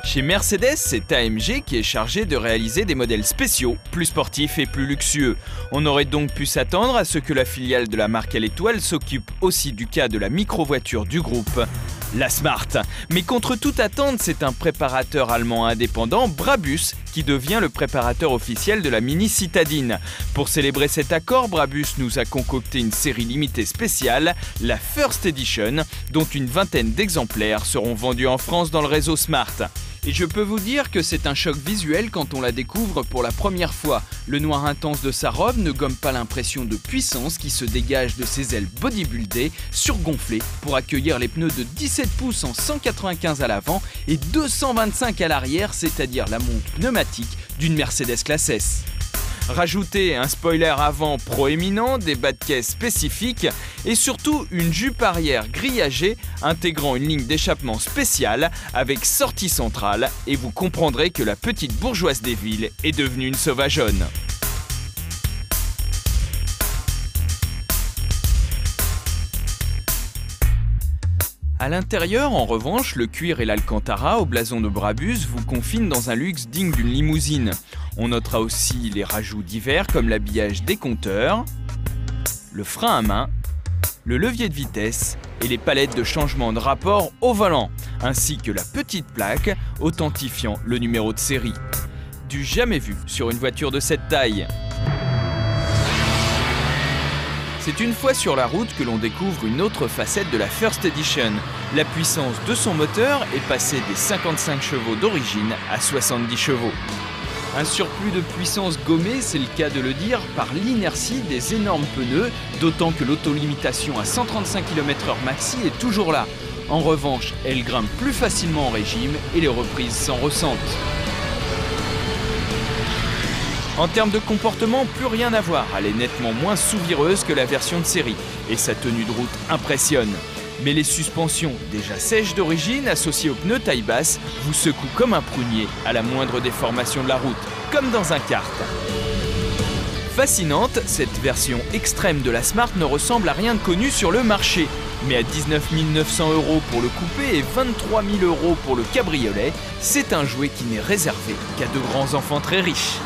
Chez Mercedes, c'est AMG qui est chargé de réaliser des modèles spéciaux, plus sportifs et plus luxueux. On aurait donc pu s'attendre à ce que la filiale de la marque à l'étoile s'occupe aussi du cas de la micro-voiture du groupe, la Smart. Mais contre toute attente, c'est un préparateur allemand indépendant, Brabus, qui devient le préparateur officiel de la Mini Citadine. Pour célébrer cet accord, Brabus nous a concocté une série limitée spéciale, la First Edition, dont une vingtaine d'exemplaires seront vendus en France dans le réseau Smart. Et je peux vous dire que c'est un choc visuel quand on la découvre pour la première fois. Le noir intense de sa robe ne gomme pas l'impression de puissance qui se dégage de ses ailes bodybuildées, surgonflées pour accueillir les pneus de 17 pouces en 195 à l'avant et 225 à l'arrière, c'est-à-dire la monte pneumatique d'une Mercedes classe S. Rajoutez un spoiler avant proéminent, des bas de caisse spécifiques et surtout une jupe arrière grillagée intégrant une ligne d'échappement spéciale avec sortie centrale et vous comprendrez que la petite bourgeoise des villes est devenue une sauvageonne. À l'intérieur, en revanche, le cuir et l'alcantara au blason de Brabus vous confinent dans un luxe digne d'une limousine. On notera aussi les rajouts divers comme l'habillage des compteurs, le frein à main, le levier de vitesse et les palettes de changement de rapport au volant, ainsi que la petite plaque authentifiant le numéro de série. Du jamais vu sur une voiture de cette taille. C'est une fois sur la route que l'on découvre une autre facette de la First Edition. La puissance de son moteur est passée des 55 chevaux d'origine à 70 chevaux. Un surplus de puissance gommé, c'est le cas de le dire, par l'inertie des énormes pneus, d'autant que l'autolimitation à 135 km/h maxi est toujours là. En revanche, elle grimpe plus facilement en régime et les reprises s'en ressentent. En termes de comportement, plus rien à voir, elle est nettement moins souvireuse que la version de série et sa tenue de route impressionne. Mais les suspensions, déjà sèches d'origine, associées aux pneus taille basse, vous secouent comme un prunier à la moindre déformation de la route, comme dans un kart. Fascinante, cette version extrême de la Smart ne ressemble à rien de connu sur le marché. Mais à 19 900 € pour le coupé et 23 000 € pour le cabriolet, c'est un jouet qui n'est réservé qu'à de grands enfants très riches.